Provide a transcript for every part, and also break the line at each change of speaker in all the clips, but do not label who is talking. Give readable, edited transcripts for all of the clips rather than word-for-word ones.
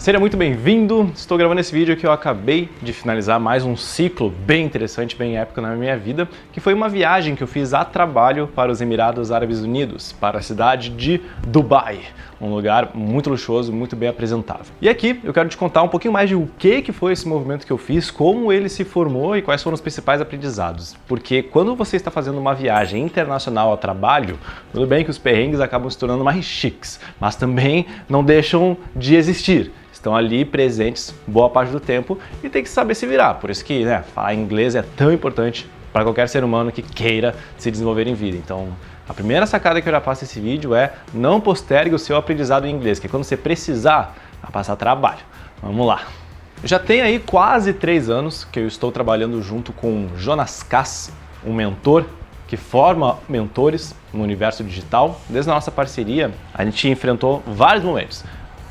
Seja muito bem-vindo! Estou gravando esse vídeo que eu acabei de finalizar mais um ciclo bem interessante, bem épico na minha vida, que foi uma viagem que eu fiz a trabalho para os Emirados Árabes Unidos, para a cidade de Dubai, um lugar muito luxuoso, muito bem apresentável. E aqui eu quero te contar um pouquinho mais de o que foi esse movimento que eu fiz, como ele se formou e quais foram os principais aprendizados. Porque quando você está fazendo uma viagem internacional a trabalho, tudo bem que os perrengues acabam se tornando mais chiques, mas também não deixam de existir. Estão ali presentes boa parte do tempo e tem que saber se virar. Por isso que falar inglês é tão importante para qualquer ser humano que queira se desenvolver em vida. Então, a primeira sacada que eu já passo nesse vídeo é não postergue o seu aprendizado em inglês, que é quando você precisar, vai passar trabalho. Vamos lá! Já tem aí quase 3 anos que eu estou trabalhando junto com Jonas Kass, um mentor que forma mentores no universo digital. Desde a nossa parceria, a gente enfrentou vários momentos,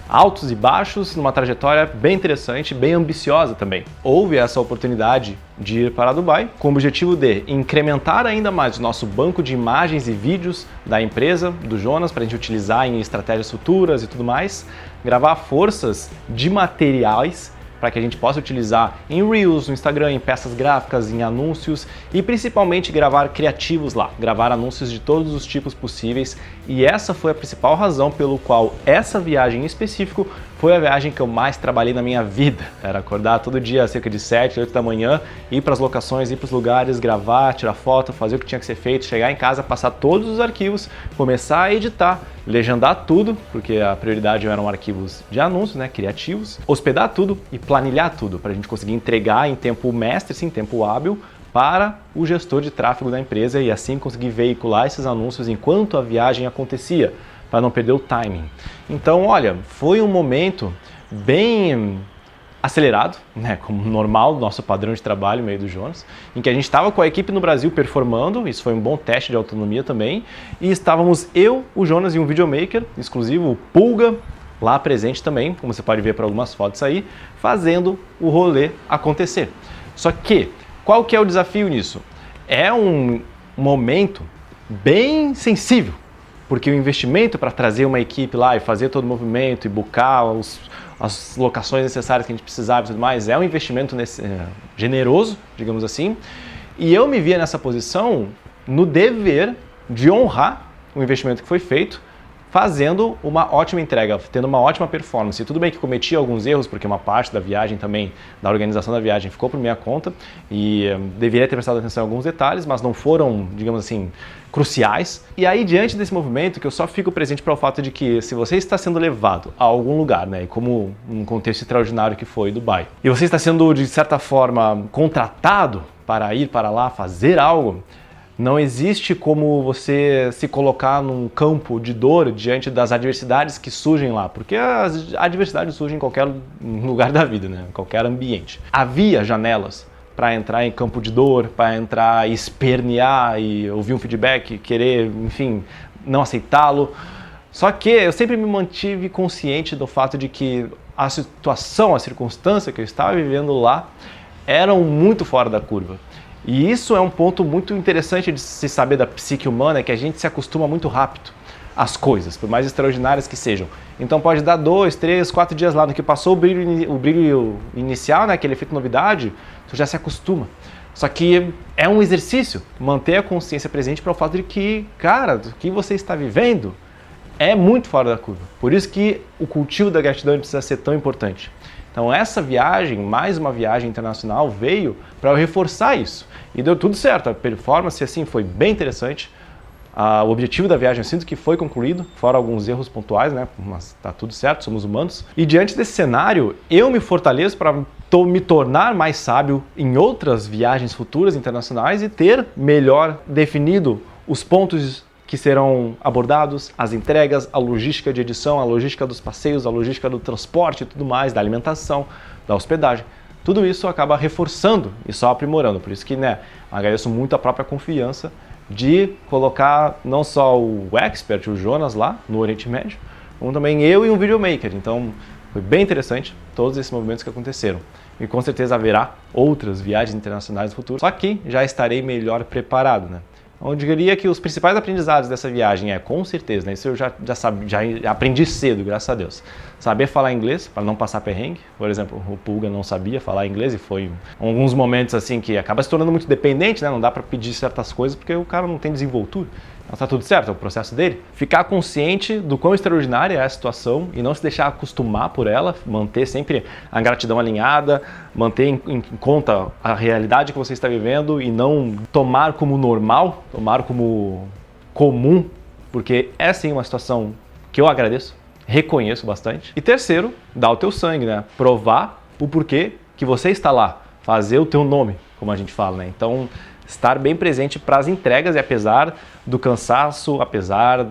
altos e baixos, numa trajetória bem interessante, bem ambiciosa também. Houve essa oportunidade de ir para Dubai com o objetivo de incrementar ainda mais o nosso banco de imagens e vídeos da empresa, do Jonas, para a gente utilizar em estratégias futuras e tudo mais, gravar forças de materiais para que a gente possa utilizar em Reels, no Instagram, em peças gráficas, em anúncios e principalmente gravar criativos lá, gravar anúncios de todos os tipos possíveis. E essa foi a principal razão pelo qual essa viagem em específico foi a viagem que eu mais trabalhei na minha vida. Era acordar todo dia cerca de 7, 8 da manhã, ir para as locações, ir para os lugares, gravar, tirar foto, fazer o que tinha que ser feito, chegar em casa, passar todos os arquivos, começar a editar, legendar tudo, porque a prioridade eram arquivos de anúncios, criativos, hospedar tudo e planilhar tudo, para a gente conseguir entregar em tempo mestre, sim, tempo hábil, para o gestor de tráfego da empresa e assim conseguir veicular esses anúncios enquanto a viagem acontecia, para não perder o timing. Então, olha, foi um momento bem acelerado, como normal, nosso padrão de trabalho no meio do Jonas, em que a gente estava com a equipe no Brasil performando, isso foi um bom teste de autonomia também, e estávamos eu, o Jonas e um videomaker exclusivo, o Pulga, lá presente também, como você pode ver por algumas fotos aí, fazendo o rolê acontecer. Só que, qual que é o desafio nisso? É um momento bem sensível, porque o investimento para trazer uma equipe lá e fazer todo o movimento e buscar as locações necessárias que a gente precisava e tudo mais, é um investimento generoso, digamos assim, e eu me via nessa posição no dever de honrar o investimento que foi feito, fazendo uma ótima entrega, tendo uma ótima performance. Tudo bem que cometi alguns erros, porque uma parte da viagem também, da organização da viagem, ficou por minha conta e deveria ter prestado atenção em alguns detalhes, mas não foram, digamos assim, cruciais. E aí, diante desse movimento, que eu só fico presente para o fato de que se você está sendo levado a algum lugar, e como um contexto extraordinário que foi Dubai, e você está sendo, de certa forma, contratado para ir para lá fazer algo, não existe como você se colocar num campo de dor diante das adversidades que surgem lá, porque as adversidades surgem em qualquer lugar da vida, em qualquer ambiente. Havia janelas para entrar em campo de dor, para entrar e espernear e ouvir um feedback, querer, enfim, não aceitá-lo. Só que eu sempre me mantive consciente do fato de que a situação, a circunstância que eu estava vivendo lá eram muito fora da curva. E isso é um ponto muito interessante de se saber da psique humana, é que a gente se acostuma muito rápido às coisas, por mais extraordinárias que sejam. Então pode dar 2, 3, 4 dias lá, no que passou o brilho inicial, aquele efeito novidade, tu já se acostuma. Só que é um exercício manter a consciência presente para o fato de que, cara, o que você está vivendo é muito fora da curva. Por isso que o cultivo da gratidão precisa ser tão importante. Então essa viagem, mais uma viagem internacional, veio para eu reforçar isso. E deu tudo certo, a performance assim foi bem interessante. O objetivo da viagem eu sinto que foi concluído, fora alguns erros pontuais, mas tá tudo certo, somos humanos. E diante desse cenário, eu me fortaleço para me tornar mais sábio em outras viagens futuras internacionais e ter melhor definido os pontos que serão abordados, as entregas, a logística de edição, a logística dos passeios, a logística do transporte e tudo mais, da alimentação, da hospedagem. Tudo isso acaba reforçando e só aprimorando. Por isso que agradeço muito a própria confiança de colocar não só o expert, o Jonas lá no Oriente Médio, como também eu e um videomaker. Então foi bem interessante todos esses movimentos que aconteceram. E com certeza haverá outras viagens internacionais no futuro, só que já estarei melhor preparado, Eu diria que os principais aprendizados dessa viagem com certeza, né? Isso eu já aprendi cedo, graças a Deus. Saber falar inglês, para não passar perrengue. Por exemplo, o Pulga não sabia falar inglês e foi alguns momentos assim que acaba se tornando muito dependente, né? Não dá para pedir certas coisas porque o cara não tem desenvoltura. Então tá tudo certo, é o processo dele. Ficar consciente do quão extraordinária é a situação e não se deixar acostumar por ela, manter sempre a gratidão alinhada, manter em conta a realidade que você está vivendo e não tomar como normal, tomar como comum, porque é sim uma situação que eu agradeço, reconheço bastante. E terceiro, dar o teu sangue, né? Provar o porquê que você está lá, fazer o teu nome, como a gente fala, né? Então, estar bem presente para as entregas e apesar do cansaço, apesar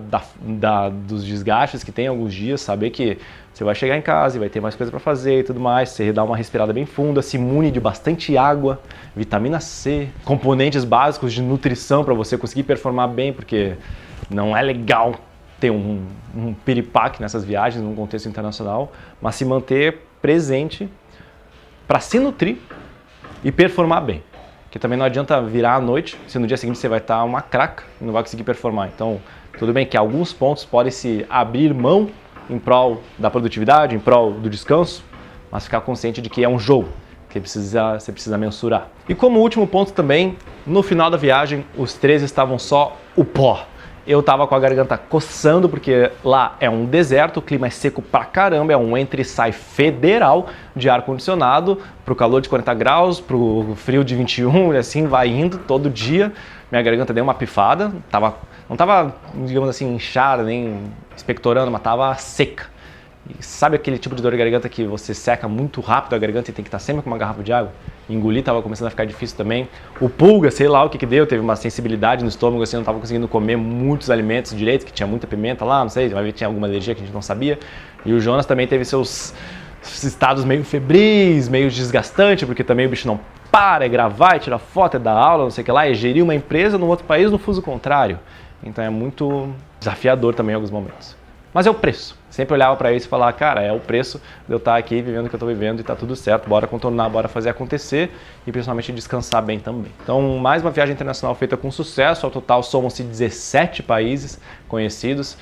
dos desgastes que tem alguns dias, saber que você vai chegar em casa e vai ter mais coisa para fazer e tudo mais, você dá uma respirada bem funda, se imune de bastante água, vitamina C, componentes básicos de nutrição para você conseguir performar bem, porque não é legal ter um piripaque nessas viagens num contexto internacional, mas se manter presente para se nutrir e performar bem. Porque também não adianta virar à noite, se no dia seguinte você vai estar uma craca e não vai conseguir performar. Então, tudo bem que alguns pontos podem se abrir mão em prol da produtividade, em prol do descanso, mas ficar consciente de que é um jogo, que você precisa mensurar. E como último ponto também, no final da viagem, os três estavam só o pó. Eu tava com a garganta coçando porque lá é um deserto, o clima é seco pra caramba, é um entra e sai federal de ar-condicionado, pro calor de 40 graus, pro frio de 21, e assim vai indo todo dia. Minha garganta deu uma pifada, não tava, digamos assim, inchada, nem expectorando, mas tava seca. E sabe aquele tipo de dor de garganta que você seca muito rápido a garganta e tem que estar sempre com uma garrafa de água? Engolir tava começando a ficar difícil também. O Pulga, sei lá o que deu, teve uma sensibilidade no estômago, assim, não tava conseguindo comer muitos alimentos direito, que tinha muita pimenta lá, não sei, vai ver que tinha alguma alergia que a gente não sabia. E o Jonas também teve seus estados meio febris, meio desgastante, porque também o bicho não para, é gravar, é tirar foto, é dar aula, não sei o que lá, é gerir uma empresa num outro país no fuso contrário. Então é muito desafiador também em alguns momentos. Mas é o preço. Sempre olhava para isso e falava, cara, é o preço de eu estar aqui vivendo o que eu estou vivendo e tá tudo certo, bora contornar, bora fazer acontecer e principalmente descansar bem também. Então, mais uma viagem internacional feita com sucesso, ao total somam-se 17 países conhecidos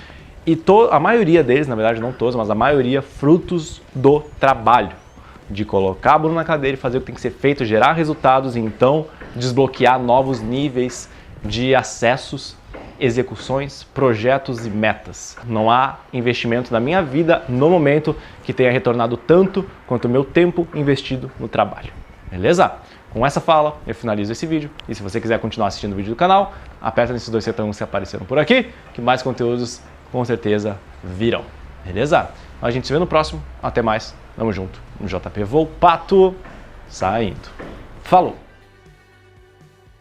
e a maioria deles, na verdade não todos, mas a maioria frutos do trabalho, de colocar a bunda na cadeira e fazer o que tem que ser feito, gerar resultados e então desbloquear novos níveis de acessos, execuções, projetos e metas. Não há investimento na minha vida no momento que tenha retornado tanto quanto o meu tempo investido no trabalho. Beleza? Com essa fala, eu finalizo esse vídeo. E se você quiser continuar assistindo o vídeo do canal, aperta nesses dois setões que apareceram por aqui, que mais conteúdos com certeza virão. Beleza? A gente se vê no próximo. Até mais. Tamo junto. No JP Volpato. Saindo. Falou!